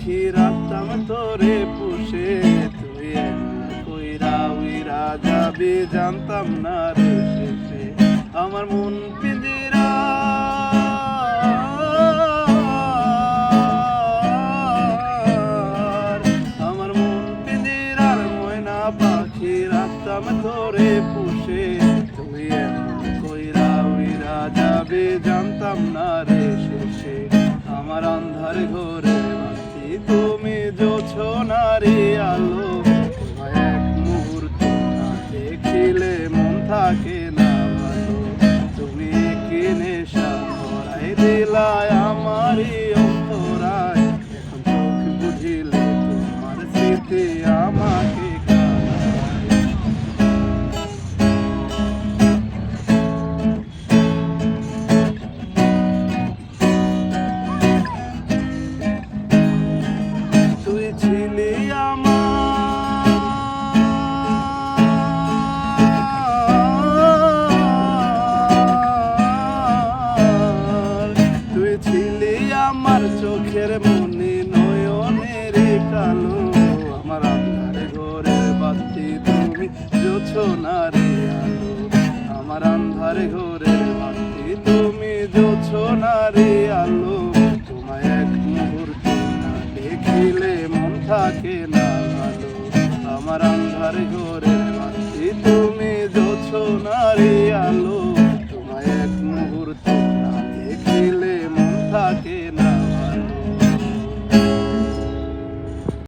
পাখি রাখতাম তোরে পুষে, তুই কইরা উইরা যাবি জানতাম না রে শেষে। আমার মন পিঞ্জিরা আমার মন পিঞ্জিরার ময়না পাখি রাখতাম তোরে পুষে, তুই কইরা উইরা যাবি জানতাম না রে শেষে। আমার আন্ধার ঘরে বাতি তুমি জোছনারি আলো, তোমায় এক মুহূর্ত না দেখিলে মন থাকে না ভালো। তুমি কি নেশা ধরাই দিলায় আমারই অন্তরায়, এখন চোখ বুঝিলে তোমার স্মৃতি আমাকে কাঁদায়। তুই ছিলি আমার চোখের মনি নয়নের কালো, আমার আন্ধার ঘরে বাতি তুমি জোছনারে আলো। আমার আন্ধার ঘরে বাতি তুমি জোছনারে আলো, তোমায় এক মুহূর্ত না দেখিলে মন থাকে না ভালো। আমার আন্ধার ঘরে বাতি তুমি জোছনারে আলো।